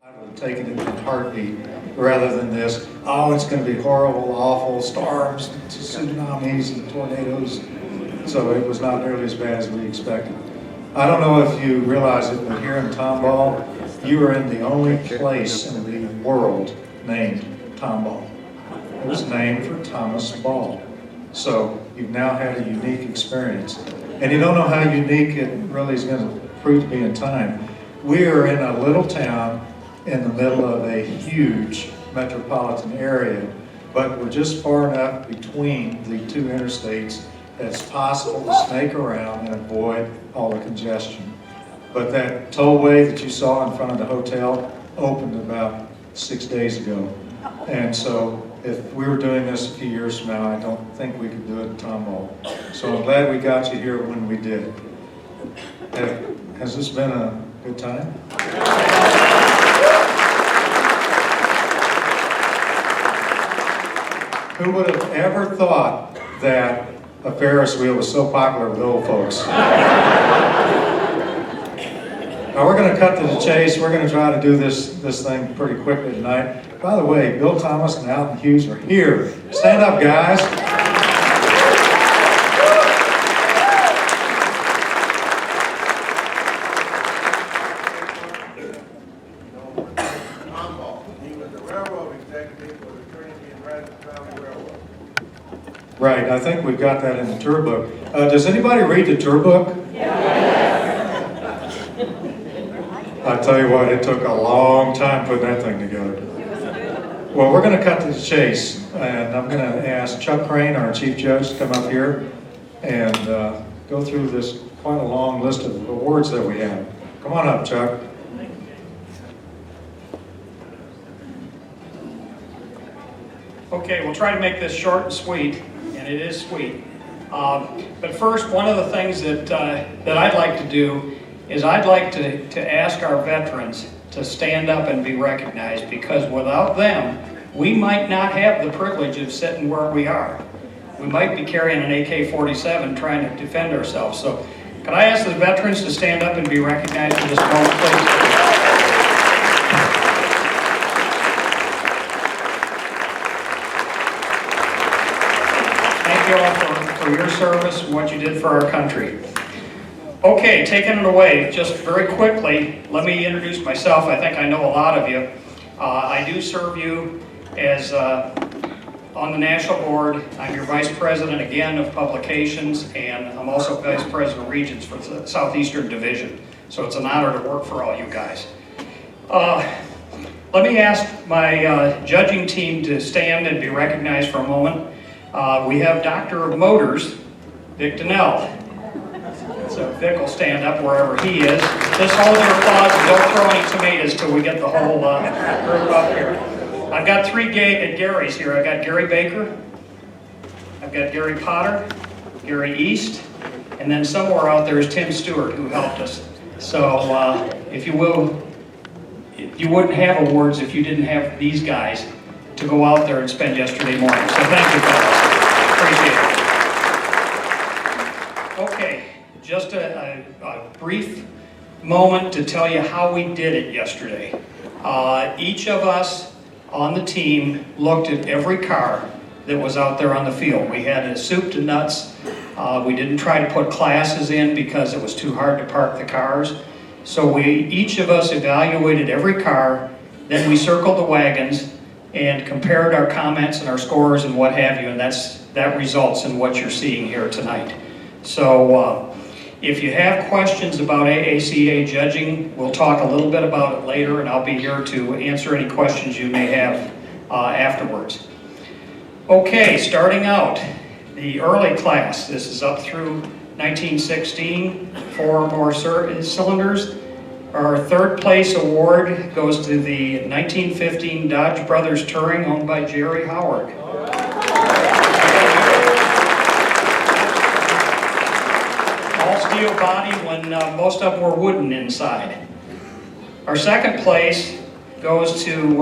I would have taken it in a heartbeat rather than this, oh, it's going to be horrible, awful, storms, tsunamis, and tornadoes. So it was not nearly as bad as we expected. I don't know if you realize it, but here in Tomball, you are in the only place in the world named Tomball. It was named for Thomas Ball. So you've now had a unique experience. And you don't know how unique it really is going to prove to be in time. We are in a little town in the middle of a huge metropolitan area, but we're just far enough between the two interstates that it's possible to snake around and avoid all the congestion. But that tollway that you saw in front of the hotel opened about 6 days ago. And so if we were doing this a few years from now, I don't think we could do it in Tomball. So I'm glad we got you here when we did. Has this been a good time? Who would have ever thought that a Ferris wheel was so popular with old folks? Now we're going to cut to the chase. We're going to try to do this thing pretty quickly tonight. By the way, Bill Thomas and Alton Hughes are here. Stand up, guys. Right, I think we've got that in the tour book. Does anybody read the tour book? Yes. I tell you what, it took a long time putting that thing together. Well, we're going to cut to the chase, and I'm going to ask Chuck Crane, our Chief Judge, to come up here and go through this quite a long list of awards that we have. Come on up, Chuck. Okay, we'll try to make this short and sweet, and it is sweet. But first, one of the things that I'd like to do is I'd like to ask our veterans to stand up and be recognized, because without them, we might not have the privilege of sitting where we are. We might be carrying an AK-47 trying to defend ourselves. So, could I ask the veterans to stand up and be recognized for this moment, please? For your service and what you did for our country. Okay, taking it away, just very quickly, let me introduce myself. I think I know a lot of you. I do serve you as on the national board. I'm your Vice President again of Publications, and I'm also Vice President of Regions for the Southeastern Division. So it's an honor to work for all you guys. Let me ask my judging team to stand and be recognized for a moment. We have Doctor of Motors, Vic Donnell. So Vic will stand up wherever he is. Just hold your applause and don't throw any tomatoes till we get the whole group up here. I've got three Garys here. I've got Gary Baker, I've got Gary Potter, Gary East, and then somewhere out there is Tim Stewart, who helped us. So if you will, you wouldn't have awards if you didn't have these guys to go out there and spend yesterday morning. So thank you, fellas. Appreciate it. Okay, just a brief moment to tell you how we did it yesterday. Each of us on the team looked at every car that was out there on the field. We had it soup to nuts. We didn't try to put classes in because it was too hard to park the cars. So each of us evaluated every car, then we circled the wagons and compared our comments and our scores and what have you, and that results in what you're seeing here tonight. So if you have questions about AACA judging, we'll talk a little bit about it later, and I'll be here to answer any questions you may have afterwards. Okay, starting out, the early class. This is up through 1916, 4 or more cylinders. Our third place award goes to the 1915 Dodge Brothers Touring, owned by Jerry Howard. All steel body when most of them were wooden inside. Our second place goes to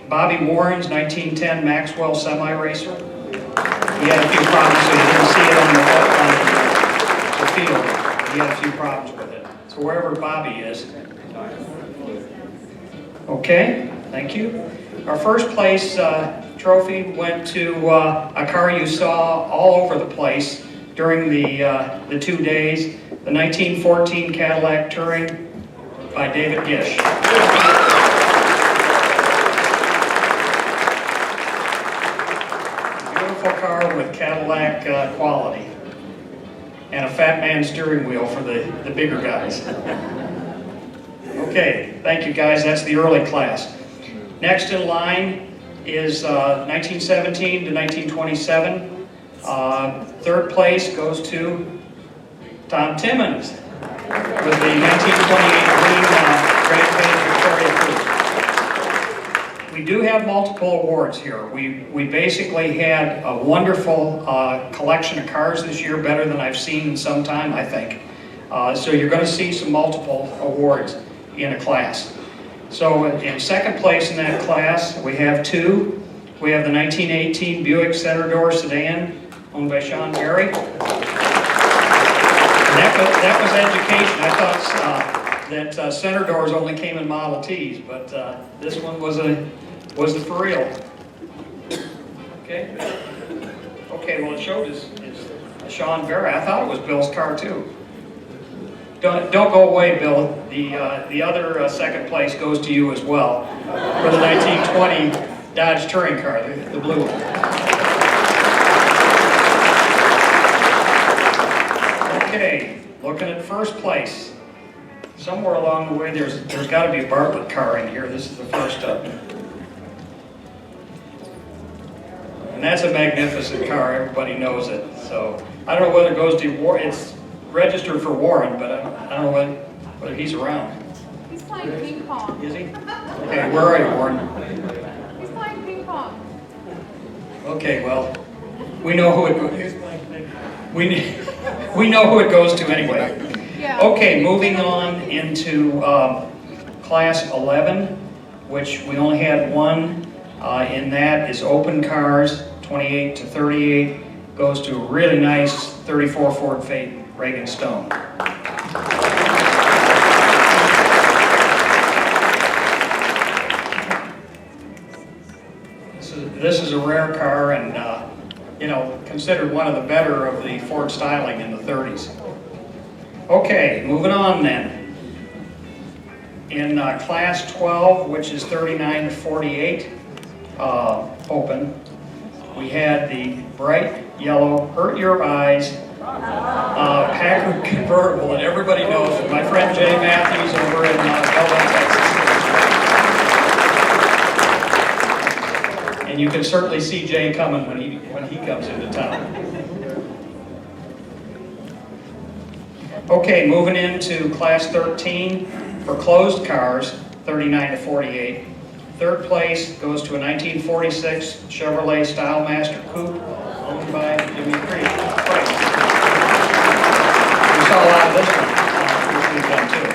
Bobby Warren's 1910 Maxwell Semi-Racer. He had a few problems, so you didn't see it on the field. He had a few problems with it. So wherever Bobby is. Okay, thank you. Our first place trophy went to a car you saw all over the place during the 2 days, the 1914 Cadillac Touring by David Gish. Beautiful car with Cadillac quality. And a fat man steering wheel for the bigger guys. Okay, thank you guys, that's the early class. Next in line is 1917 to 1927. Third place goes to Tom Timmons with the 1928 green Grand Bay Victoria Coupe. We do have multiple awards here. We basically had a wonderful collection of cars this year, better than I've seen in some time, I think. So you're going to see some multiple awards in a class. So in second place in that class, we have two. We have the 1918 Buick Center Door Sedan, owned by Sean Berry. That was education. I thought that center doors only came in Model Ts, but this one was for real. Okay. Okay. Well, it showed is Sean Berry. I thought it was Bill's car too. Don't go away, Bill. The other second place goes to you as well for the 1920 Dodge Touring car, the blue one. Okay, looking at first place. Somewhere along the way, there's got to be a Bartlett car in here. This is the first up. And that's a magnificent car. Everybody knows it. So I don't know whether it goes to Warren. It's registered for Warren, but I don't know whether he's around. He's playing ping pong. Is he? Okay, where are you, Warren? He's playing ping pong. Okay, well, we know who it goes. We know who it goes to anyway. Yeah. Okay, moving on into class 11, which we only had one. In that is open cars, 28 to 38, goes to a really nice 34 Ford Phaeton, Reagan Stone. This is a rare car and, considered one of the better of the Ford styling in the 30s. Okay, moving on then. In class 12, which is 39 to 48, open, we had the bright yellow, hurt your eyes, Packard convertible, and everybody knows my friend Jay Matthews over in Belleville, Texas. And you can certainly see Jay coming when he comes into town. Okay, moving into class 13 for closed cars, 39 to 48. Third place goes to a 1946 Chevrolet Stylemaster Coupe owned by Jimmy Price. We saw a lot of this one this weekend too.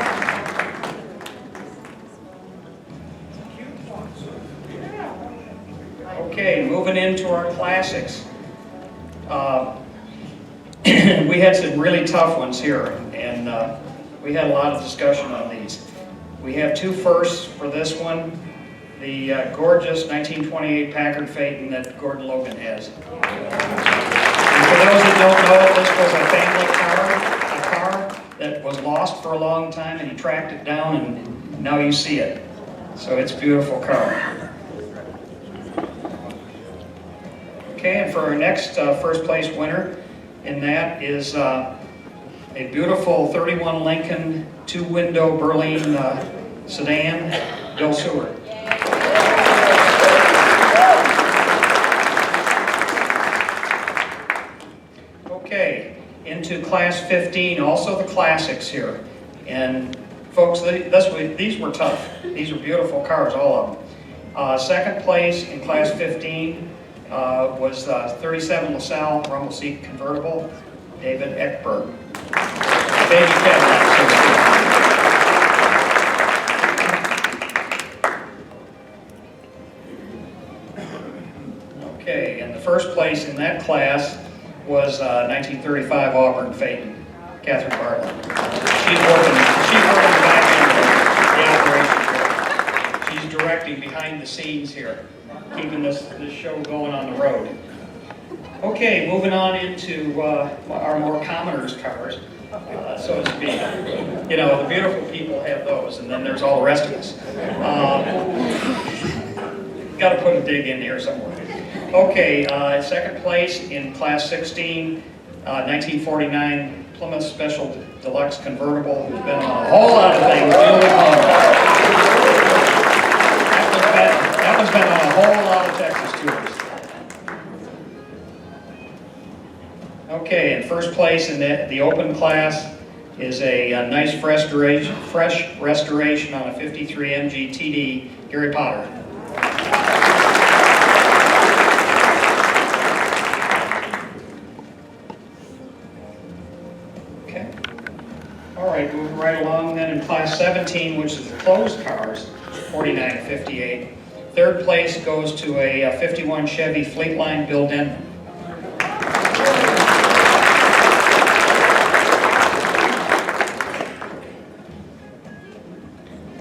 Okay, moving into our classics. We had some really tough ones here, and we had a lot of discussion on these. We have two firsts for this one. The gorgeous 1928 Packard Phaeton that Gordon Logan has. And for those that don't know, this was a family car that was lost for a long time, and he tracked it down, and now you see it. So it's a beautiful car. Okay, and for our next first place winner, and that is a beautiful 31 Lincoln 2-window Berlin sedan, Bill Seward. Okay, into class 15, also the classics here. And folks, these were tough. These are beautiful cars, all of them. Second place in class 15 was 37 LaSalle rumble seat convertible, David Eckberg. Baby Cadillac. Okay, and the first place in that class was 1935 Auburn Phaeton, Catherine Bartlett. She's working the back end of the operation. She's behind the scenes here, keeping this show going on the road. Okay, moving on into our more commoners cars, so to speak. You know, the beautiful people have those, and then there's all the rest of us. Got to put a dig in here somewhere. Okay, second place in Class 16, 1949 Plymouth Special Deluxe Convertible, who's been on a whole lot of things. That one's been on a whole lot of Texas tours. Okay, and first place in the open class is a nice fresh restoration on a 53 MG TD, Gary Potter. Okay. All right, moving right along then in Class 17, which is the closed cars, 49 to 58. Third place goes to a 51 Chevy Fleetline built-in.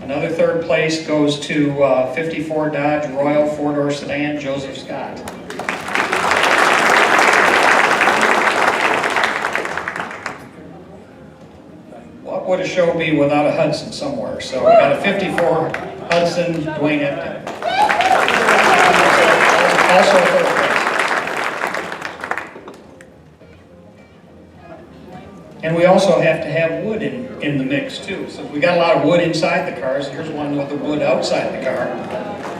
Another third place goes to 54 Dodge Royal four-door sedan, Joseph Scott. What would a show be without a Hudson somewhere? So we got a 54 Hudson, Dwayne Epton. Also a third place. And we also have to have wood in the mix too. So we got a lot of wood inside the cars. Here's one with the wood outside the car.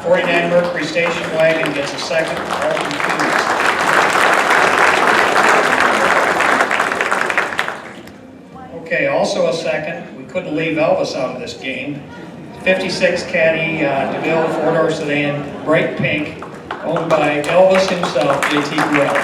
49 Mercury station wagon gets a second. Okay, also a second. We couldn't leave Elvis out of this game. 56 Caddy DeVille four-door sedan, bright pink, owned by Elvis himself, J.T. Grill.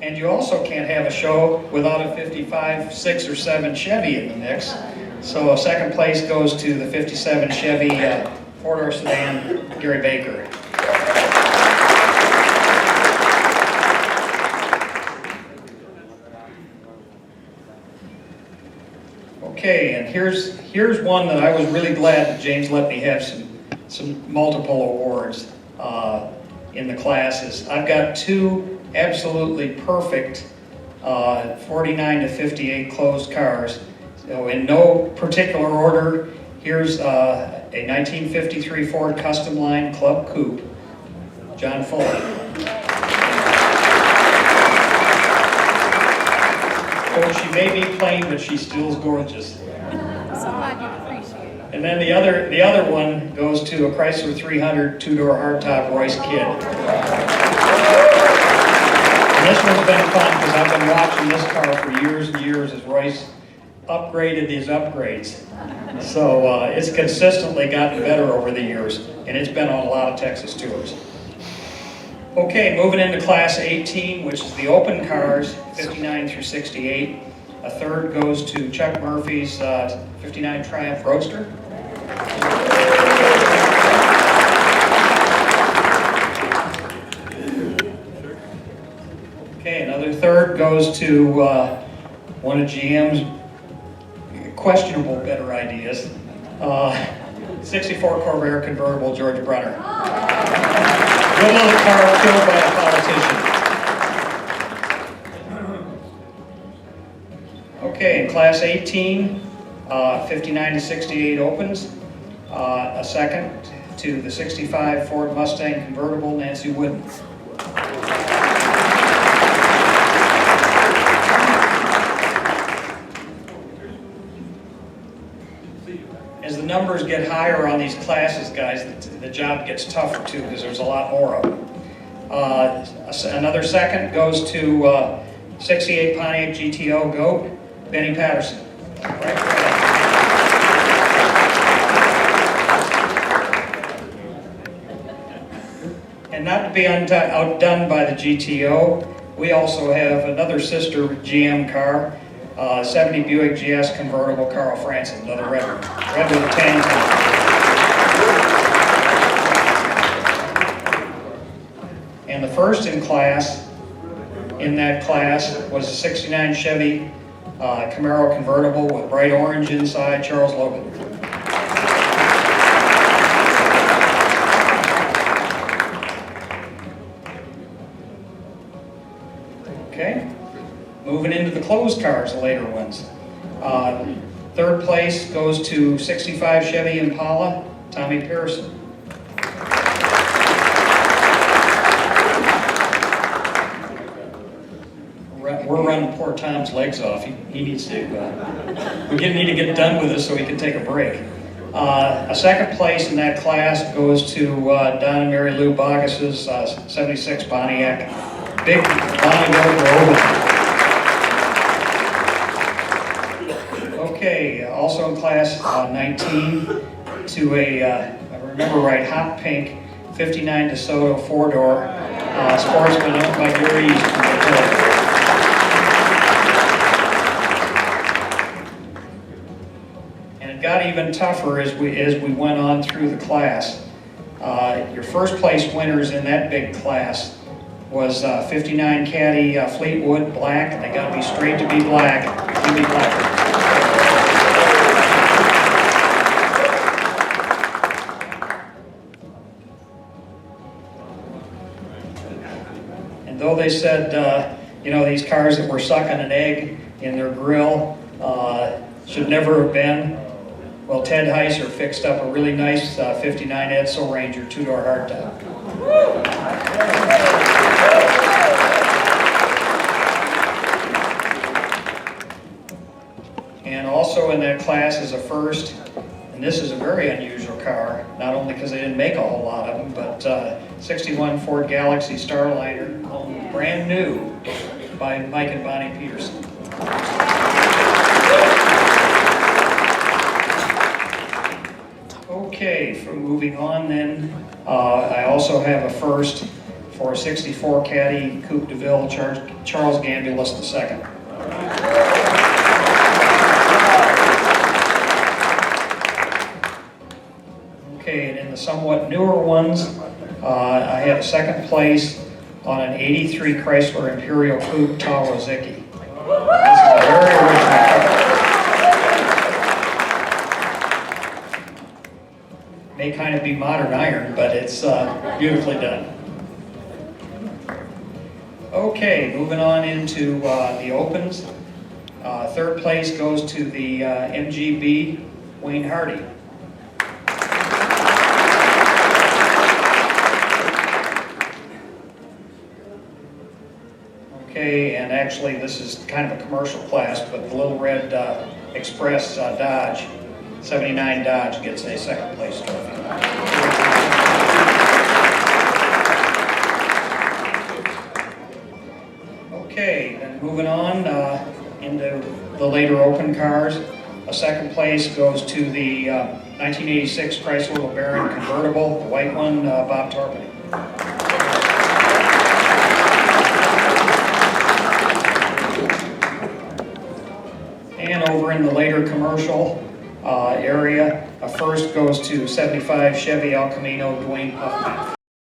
And you also can't have a show without a 55, 6, or 7 Chevy in the mix. So second place goes to the 57 Chevy four-door sedan, Gary Baker. Okay, and here's one that I was really glad that James let me have some multiple awards in the classes. I've got two absolutely perfect 49 to 58 closed cars. So in no particular order, here's a 1953 Ford Custom Line Club Coupe, John Foley. Oh, she may be plain, but she still is gorgeous. So glad you appreciate it. And then the other one goes to a Chrysler 300 two-door hardtop Royce Kid. And this one's been fun because I've been watching this car for years and years as Royce upgraded his upgrades. So it's consistently gotten better over the years, and it's been on a lot of Texas tours. Okay, moving into Class 18, which is the open cars, 59 through 68. A third goes to Chuck Murphy's 59 Triumph Roadster. Okay, another third goes to one of GM's questionable better ideas, 64 Corvair convertible, George Brunner. Good little car killed by a politician. Okay, in Class 18, 59 to 68 opens. A second to the 65 Ford Mustang convertible, Nancy Wooden. As the numbers get higher on these classes, guys, the job gets tougher too because there's a lot more of them. Another second goes to 68 Pontiac GTO Goat, Benny Patterson. Right. And not to be outdone by the GTO, we also have another sister GM car, 70 Buick GS convertible, Carl Francis, another red with a tan top. And the first in that class was a 69 Chevy Camaro convertible with bright orange inside, Charles Logan. Okay, moving into the closed cars, the later ones. Third place goes to 65 Chevy Impala, Tommy Pearson. We're running poor Tom's legs off. He needs to, we need to get done with this so he can take a break. A second place in that class goes to Don and Mary Lou Bogus's 76 Pontiac. Big Bonnie over. Okay, also in class 19 to a, I remember right, hot pink 59 DeSoto 4-door Sportsman owned by Gary East from Detroit. Got even tougher as we went on through the class. Your first place winners in that big class was 59 Caddy Fleetwood Black, and they got to be straight to be black. To be black. And though they said, you know, these cars that were sucking an egg in their grill should never have been. Well, Ted Heiser fixed up a really nice 59 Edsel Ranger 2-door hardtop. And also in that class is a first, and this is a very unusual car, not only because they didn't make a whole lot of them, but 61 Ford Galaxy Starliner, brand new by Mike and Bonnie Peterson. Okay, from moving on then, I also have a first for a 64 Caddy Coupe de Ville, Charles Gambulus II. Okay, and in the somewhat newer ones, I have a second place on an 83 Chrysler Imperial Coupe Tall Rozicki. This is a very original car. May kind of be modern iron, but it's beautifully done. Okay, moving on into the opens. Third place goes to the MGB Wayne Hardy. Okay, and actually this is kind of a commercial class, but the little red Express Dodge, 79 Dodge gets a second place trophy. Okay, then moving on into the later open cars. A second place goes to the 1986 Chrysler LeBaron convertible, the white one, Bob Torpany. And over in the later commercial area, a first goes to 75 Chevy El Camino Dwayne Huffman.